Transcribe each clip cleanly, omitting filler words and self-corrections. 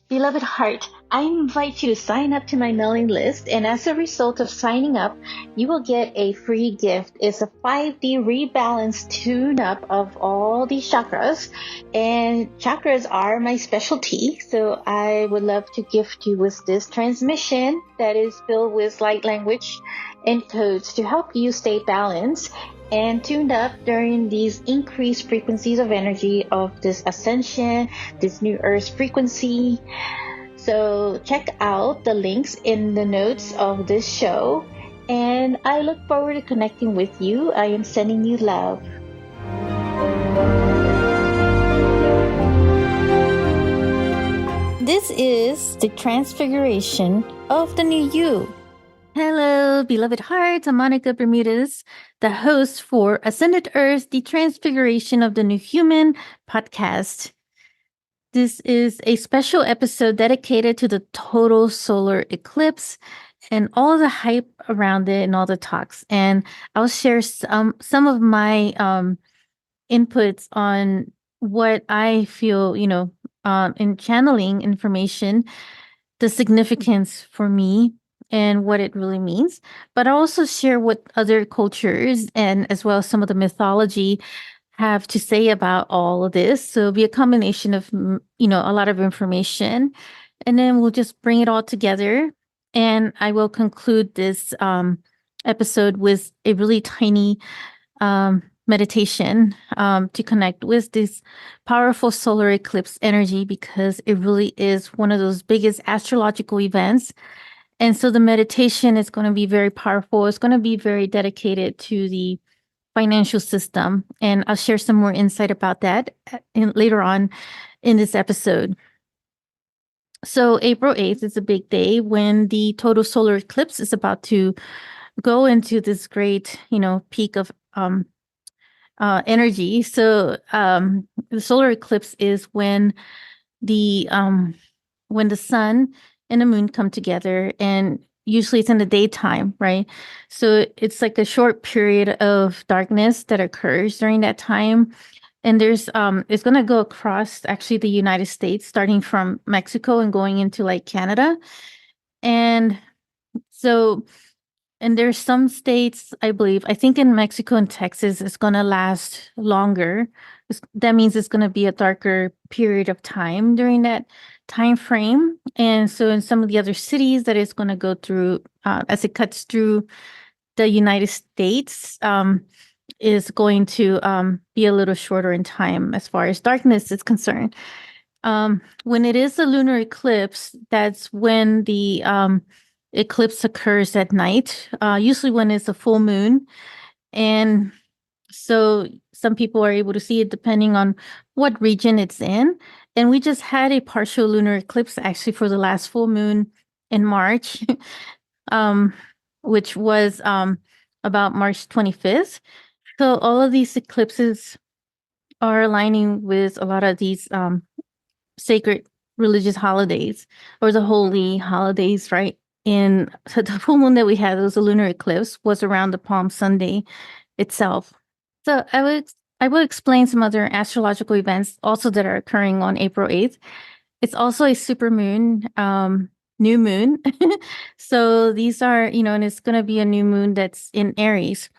Beloved heart, I invite you to sign up to my mailing list, and as a result of signing up, you will get a free gift. It's a 5D rebalance tune up of all these chakras, and chakras are my specialty. So I would love to gift you with this transmission that is filled with light language and codes to help you stay balanced and tuned up during these increased frequencies of energy of this ascension, this new earth frequency. So check out the links in the notes of this show, and I look forward to connecting with you. I am sending you love. This is the transfiguration of the new you. Hello, beloved hearts. I'm Monica Bermudez, the host for Ascended Earth, the Transfiguration of the New Human podcast. This is a special episode dedicated to the total solar eclipse and all the hype around it and all the talks. And I'll share some of my inputs on what I feel, in channeling information, the significance for me and what it really means. But I also share what other cultures and as well as some of the mythology have to say about all of this. So it'll be a combination of, a lot of information. And then we'll just bring it all together. And I will conclude this episode with a really tiny meditation to connect with this powerful solar eclipse energy, because it really is one of those biggest astrological events. And so the meditation is going to be very powerful. It's going to be very dedicated to the financial system. And I'll share some more insight about that later on in this episode. So April 8th is a big day when the total solar eclipse is about to go into this great, peak of energy. So the solar eclipse is when the sun and the moon come together, and usually it's in the daytime, right? So it's like a short period of darkness that occurs during that time. And there's it's going to go across actually the United States, starting from Mexico and going into like Canada. And so, and there's some states, I think in Mexico and Texas, it's going to last longer. That means it's going to be a darker period of time during that time frame. And so in some of the other cities that it's going to go through, as it cuts through the United States, is going to be a little shorter in time as far as darkness is concerned. When it is a lunar eclipse, that's when the eclipse occurs at night, usually when it's a full moon. And so some people are able to see it depending on what region it's in. And we just had a partial lunar eclipse actually for the last full moon in March, which was about March 25th. So all of these eclipses are aligning with a lot of these sacred religious holidays, or the holy holidays, right? So the full moon that we had, it was a lunar eclipse, was around the Palm Sunday itself. So I will explain some other astrological events also that are occurring on April 8th. It's also a super moon, new moon. So these are, and it's going to be a new moon that's in Aries.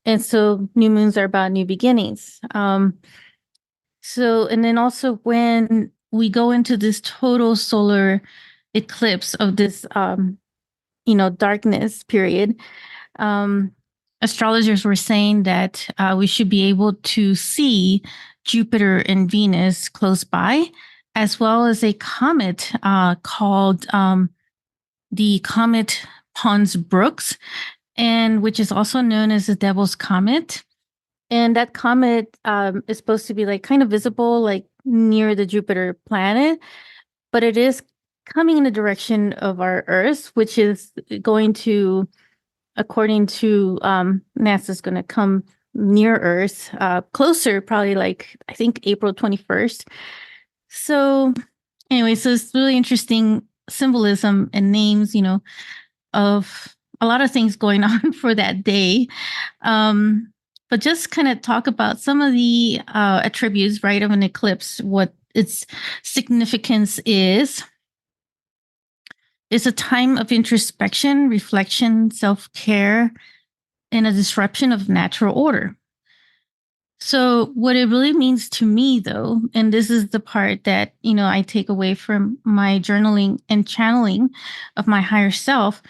And so new moons are about new beginnings. And then also when we go into this total solar eclipse of this, darkness period, astrologers were saying that we should be able to see Jupiter and Venus close by, as well as a comet called the comet Pons Brooks, and which is also known as the Devil's Comet. And that comet is supposed to be like kind of visible, like near the Jupiter planet, but it is coming in the direction of our Earth, which is going to, according to NASA's going to come near Earth, closer, probably like, I think April 21st. So anyway, so it's really interesting symbolism and names, of a lot of things going on for that day. But just kind of talk about some of the attributes, right, of an eclipse, what its significance is. It's a time of introspection, reflection, self-care, and a disruption of natural order. So, what it really means to me, though, and this is the part that, I take away from my journaling and channeling of my higher self,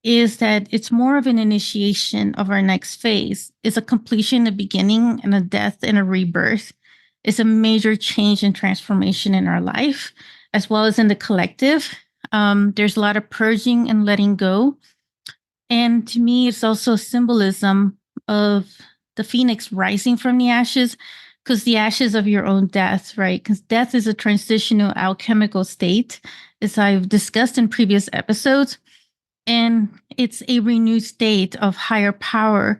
is that it's more of an initiation of our next phase. It's a completion, a beginning, and a death and a rebirth. It's a major change and transformation in our life, as well as in the collective. There's a lot of purging and letting go. And to me, it's also symbolism of the phoenix rising from the ashes, because the ashes of your own death, right? Because death is a transitional alchemical state, as I've discussed in previous episodes. And it's a renewed state of higher power.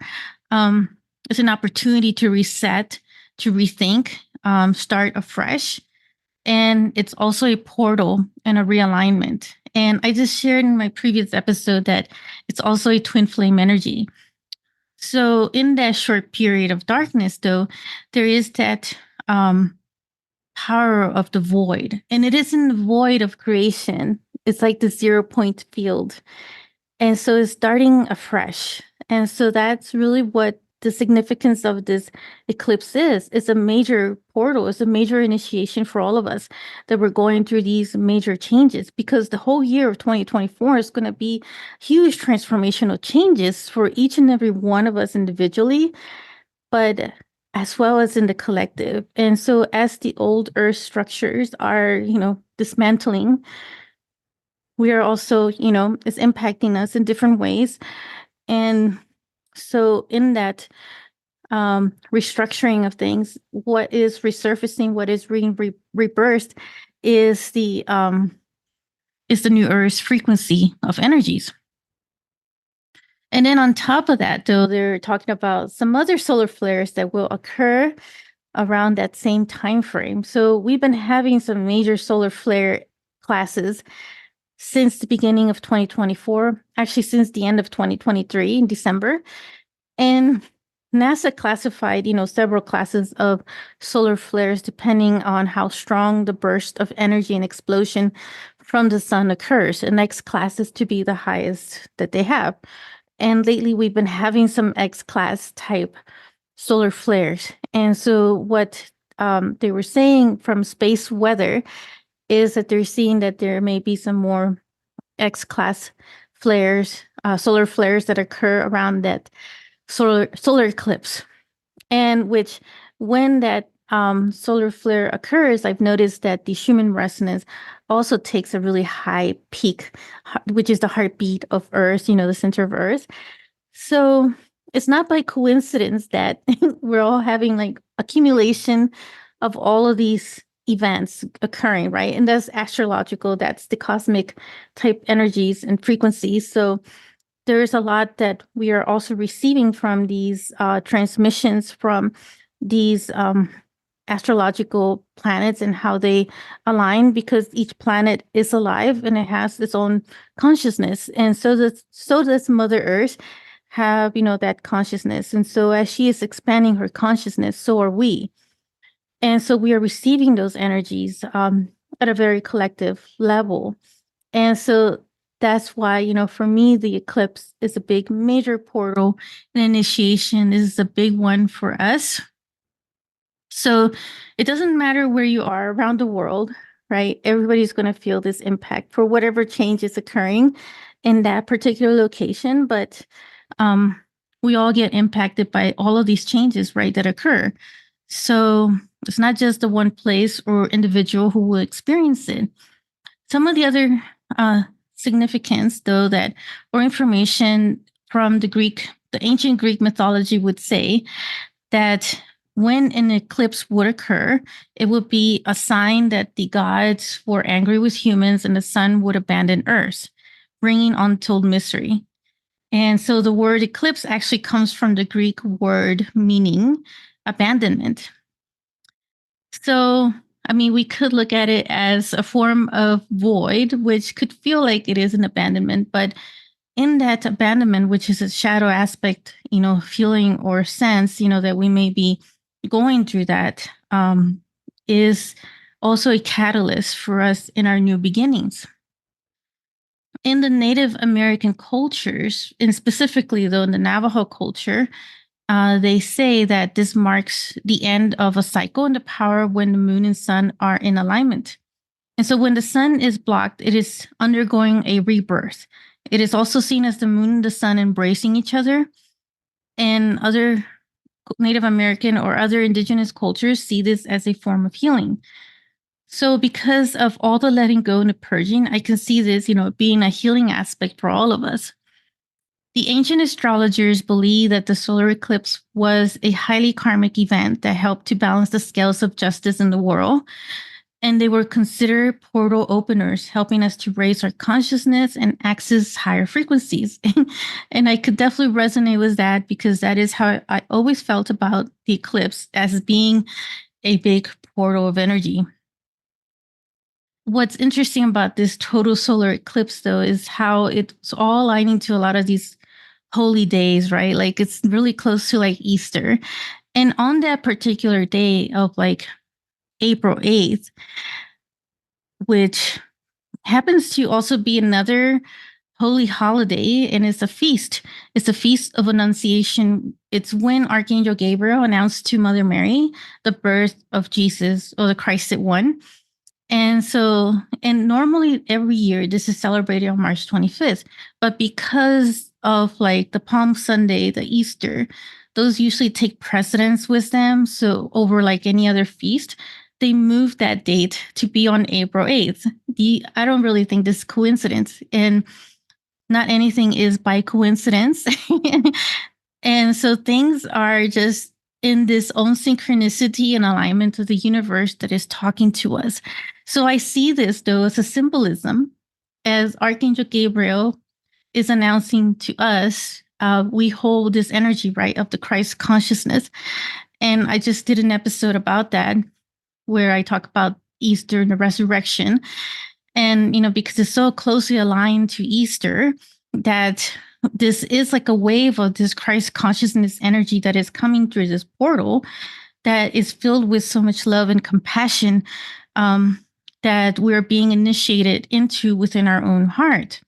Um, it's an opportunity to reset, to rethink, start afresh. And it's also a portal and a realignment. And I just shared in my previous episode that it's also a twin flame energy. So, in that short period of darkness, though, there is that power of the void. And it isn't the void of creation, it's like the 0 point field. And so it's starting afresh. And so that's really what the significance of this eclipse is. It's a major portal, it's a major initiation for all of us that we're going through these major changes, because the whole year of 2024 is going to be huge transformational changes for each and every one of us individually, but as well as in the collective. And so as the old earth structures are, dismantling, we are also, it's impacting us in different ways. And so in that restructuring of things, what is resurfacing, what is rebirthed is the new Earth's frequency of energies. And then on top of that, though, they're talking about some other solar flares that will occur around that same time frame. So we've been having some major solar flare classes since the beginning of 2024, actually since the end of 2023 in December. And NASA classified, several classes of solar flares depending on how strong the burst of energy and explosion from the sun occurs. The next class is to be the highest that they have. And lately we've been having some X-class type solar flares. And so what they were saying from space weather is that they're seeing that there may be some more X-class flares, solar flares that occur around that solar eclipse. And which, when that solar flare occurs, I've noticed that the Schumann resonance also takes a really high peak, which is the heartbeat of Earth, the center of Earth. So it's not by coincidence that we're all having like accumulation of all of these events occurring, right? And that's astrological, that's the cosmic type energies and frequencies. So there's a lot that we are also receiving from these transmissions from these astrological planets and how they align, because each planet is alive and it has its own consciousness. And so does Mother Earth have, that consciousness. And so as she is expanding her consciousness, so are we. And so we are receiving those energies at a very collective level. And so that's why, for me, the eclipse is a big major portal and initiation. This is a big one for us. So it doesn't matter where you are around the world, right? Everybody's going to feel this impact for whatever change is occurring in that particular location. But we all get impacted by all of these changes, right, that occur. So it's not just the one place or individual who will experience it. Some of the other significance, though, that or information from the ancient Greek mythology would say that when an eclipse would occur, it would be a sign that the gods were angry with humans and the sun would abandon Earth, bringing untold misery. And so the word eclipse actually comes from the Greek word meaning abandonment. So, I mean, we could look at it as a form of void, which could feel like it is an abandonment, but in that abandonment, which is a shadow aspect, feeling or sense, that we may be going through that, is also a catalyst for us in our new beginnings. in the Native American cultures, and specifically though in the Navajo culture, they say that this marks the end of a cycle in the power when the moon and sun are in alignment. And so when the sun is blocked, it is undergoing a rebirth. It is also seen as the moon and the sun embracing each other. And other Native American or other indigenous cultures see this as a form of healing. So because of all the letting go and the purging, I can see this, being a healing aspect for all of us. The ancient astrologers believe that the solar eclipse was a highly karmic event that helped to balance the scales of justice in the world. And they were considered portal openers, helping us to raise our consciousness and access higher frequencies. And I could definitely resonate with that because that is how I always felt about the eclipse, as being a big portal of energy. What's interesting about this total solar eclipse, though, is how it's all aligning to a lot of these holy days, right? Like it's really close to like Easter. And on that particular day of like April 8th, which happens to also be another holy holiday, and it's a feast. It's a feast of Annunciation. It's when Archangel Gabriel announced to Mother Mary the birth of Jesus, or the Christed One. And so, and normally every year this is celebrated on March 25th, but because of like the Palm Sunday, the Easter, those usually take precedence with them. So over like any other feast, they move that date to be on April 8th. I don't really think this is coincidence, and not anything is by coincidence. And so things are just in this own synchronicity and alignment to the universe that is talking to us. So I see this though as a symbolism, as Archangel Gabriel is announcing to us, we hold this energy, right, of the Christ consciousness. And I just did an episode about that where I talk about Easter and the resurrection. And, because it's so closely aligned to Easter, that this is like a wave of this Christ consciousness energy that is coming through this portal that is filled with so much love and compassion, that we're being initiated into within our own heart.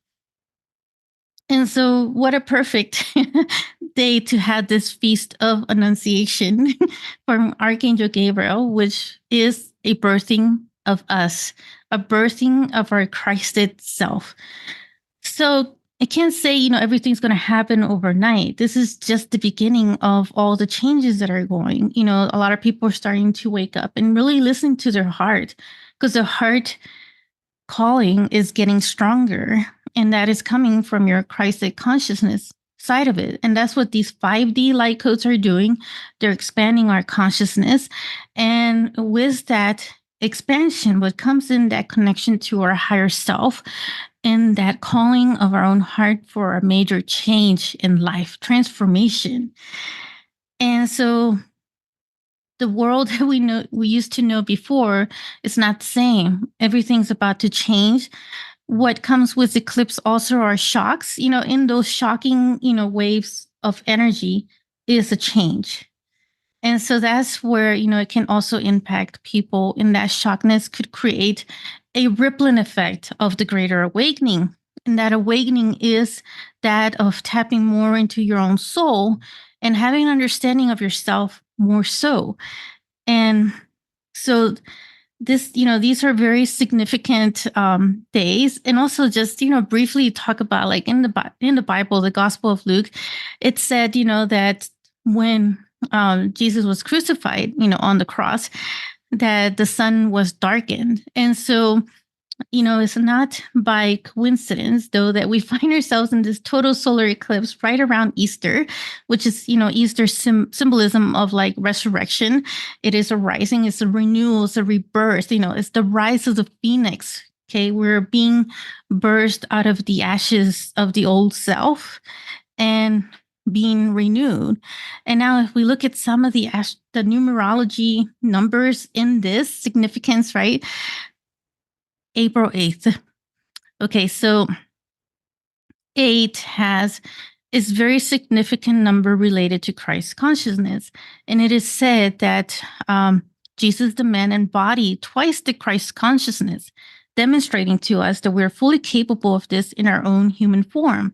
And so, what a perfect day to have this feast of Annunciation from Archangel Gabriel, which is a birthing of us, a birthing of our Christed self. So, I can't say, everything's going to happen overnight. This is just the beginning of all the changes that are going. A lot of people are starting to wake up and really listen to their heart, because the heart calling is getting stronger. And that is coming from your Christed consciousness side of it. And that's what these 5D light codes are doing. They're expanding our consciousness. And with that expansion, what comes in, that connection to our higher self, and that calling of our own heart for a major change in life, transformation. And so the world that we used to know before is not the same. Everything's about to change. What comes with eclipse also are shocks. In those shocking, waves of energy is a change. And so that's where, it can also impact people, and that shockness could create a rippling effect of the greater awakening. And that awakening is that of tapping more into your own soul and having an understanding of yourself more so. And so these are very significant days. And also just, briefly talk about, like, in the Bible, the Gospel of Luke, it said, that when Jesus was crucified, on the cross, that the sun was darkened. And so, it's not by coincidence, though, that we find ourselves in this total solar eclipse right around Easter, which is, Easter symbolism of like resurrection. It is a rising, it's a renewal, it's a rebirth, it's the rise of the phoenix. Okay, we're being birthed out of the ashes of the old self and being renewed. And now if we look at some of the numerology numbers in this significance, right? April 8th. Okay, so 8 is very significant number related to Christ consciousness. And it is said that Jesus, the man, embodied twice the Christ consciousness demonstrating to us that we're fully capable of this in our own human form.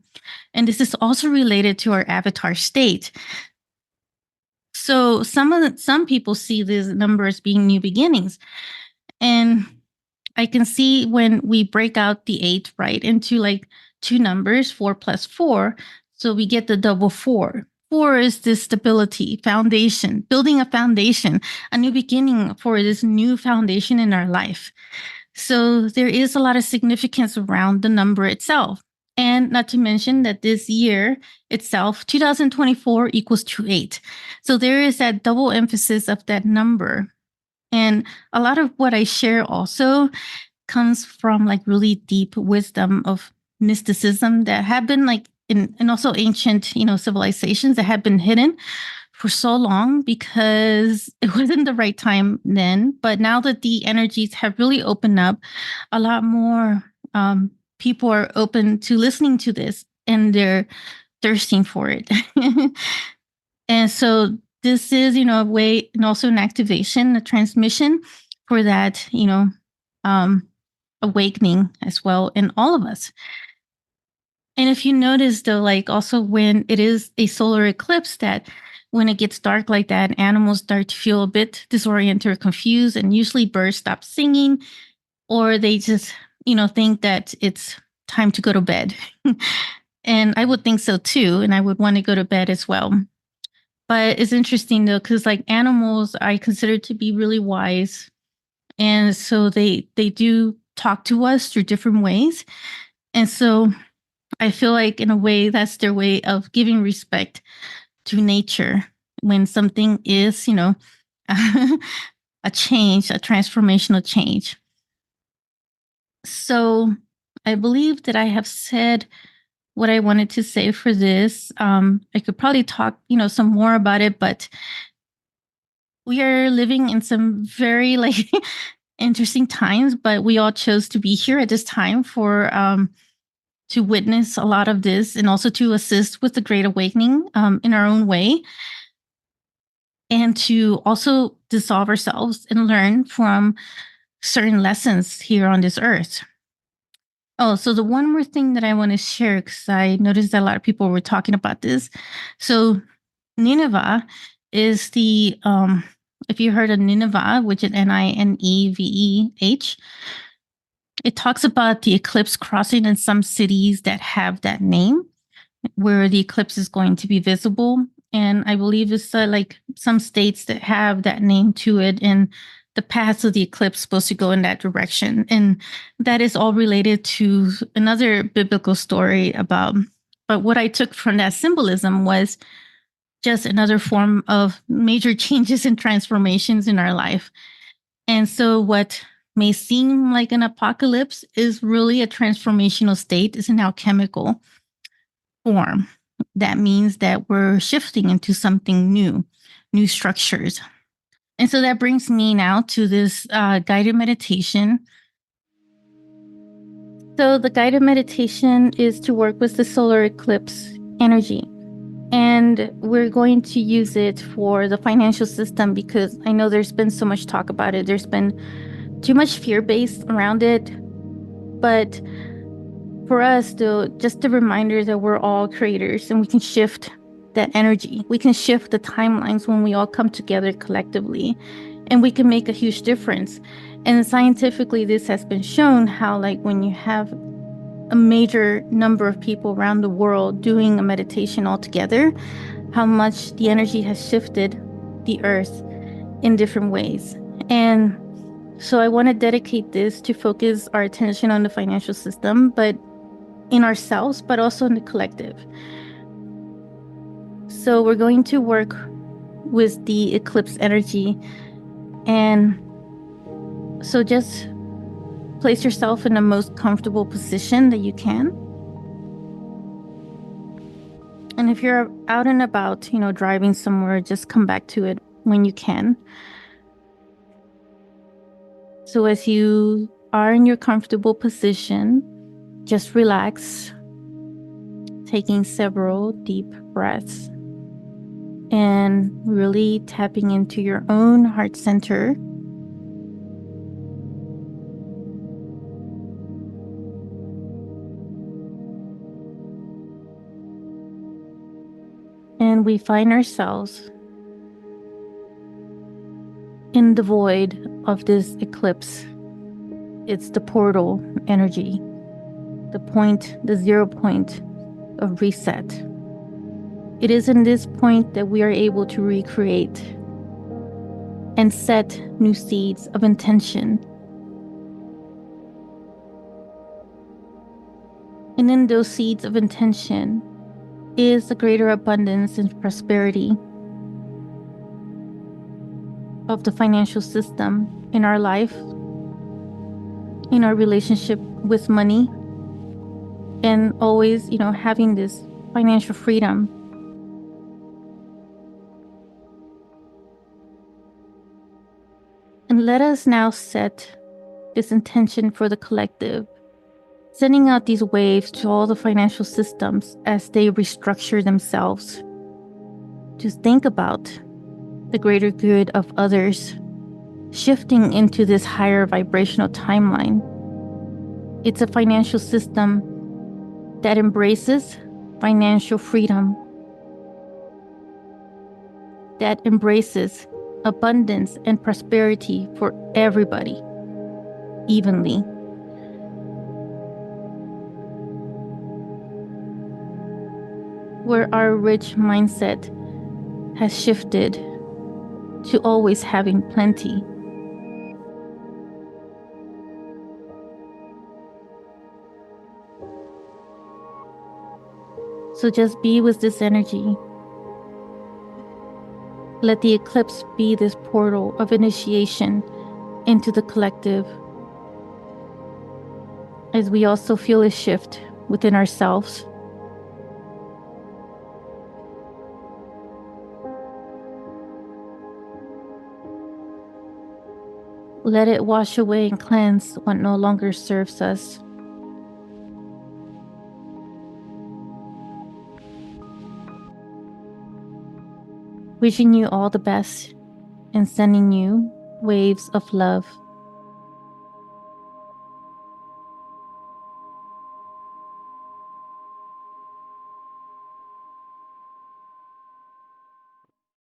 And this is also related to our avatar state. So some people see these numbers being new beginnings. And I can see when we break out the 8, right, into like two numbers, 4 plus 4. So we get the double 4. 4 is this stability, foundation, building a foundation, a new beginning for this new foundation in our life. So there is a lot of significance around the number itself. And not to mention that this year itself, 2024 equals 28. So there is that double emphasis of that number. And a lot of what I share also comes from like really deep wisdom of mysticism that have been like and also ancient, civilizations that have been hidden for so long because it wasn't the right time then. But now that the energies have really opened up, a lot more people are open to listening to this and they're thirsting for it. And so this is, a way and also an activation, a transmission for that, awakening as well in all of us. And if you notice though, like also when it is a solar eclipse, that when it gets dark like that, animals start to feel a bit disoriented or confused, and usually birds stop singing or they just, think that it's time to go to bed. And I would think so too. And I would want to go to bed as well. But it's interesting though, because like animals I consider to be really wise. And so they do talk to us through different ways. And so I feel like in a way that's their way of giving respect to nature when something is, a change, a transformational change. So I believe that I have said what I wanted to say for this. I could probably talk, some more about it, but we are living in some very like interesting times, but we all chose to be here at this time for to witness a lot of this and also to assist with the Great Awakening in our own way, and to also dissolve ourselves and learn from certain lessons here on this earth. Oh, so the one more thing that I want to share, because I noticed that a lot of people were talking about this. So Nineveh is the if you heard of Nineveh, which is Nineveh, it talks about the eclipse crossing in some cities that have that name, where the eclipse is going to be visible. And I believe it's like some states that have that name to it, and the path of the eclipse supposed to go in that direction. And that is all related to another biblical story about. But what I took from that symbolism was just another form of major changes and transformations in our life. And so what may seem like an apocalypse is really a transformational state, is an alchemical form. That means that we're shifting into something new structures. And so that brings me now to this guided meditation. So the guided meditation is to work with the solar eclipse energy. And we're going to use it for the financial system because I know there's been so much talk about it. There's been too much fear based around it. But for us, though, just a reminder that we're all creators and we can shift that energy. We can shift the timelines when we all come together collectively, and we can make a huge difference. And scientifically, this has been shown how, like, when you have a major number of people around the world doing a meditation all together, how much the energy has shifted the earth in different ways. And so I want to dedicate this to focus our attention on the financial system, but in ourselves, but also in the collective. So we're going to work with the eclipse energy. And so just place yourself in the most comfortable position that you can. And if you're out and about, driving somewhere, just come back to it when you can. So as you are in your comfortable position, just relax, taking several deep breaths and really tapping into your own heart center. when we find ourselves in the void of this eclipse, it's the portal energy, the 0 point of reset. It is in this point that we are able to recreate and set new seeds of intention. And in those seeds of intention is a greater abundance and prosperity of the financial system in our life, in our relationship with money, and always, having this financial freedom. And let us now set this intention for the collective, sending out these waves to all the financial systems as they restructure themselves. To think about the greater good of others, shifting into this higher vibrational timeline. It's a financial system that embraces financial freedom, that embraces abundance and prosperity for everybody evenly. Where our rich mindset has shifted to always having plenty. So just be with this energy. Let the eclipse be this portal of initiation into the collective, as we also feel a shift within ourselves. Let it wash away and cleanse what no longer serves us. Wishing you all the best and sending you waves of love.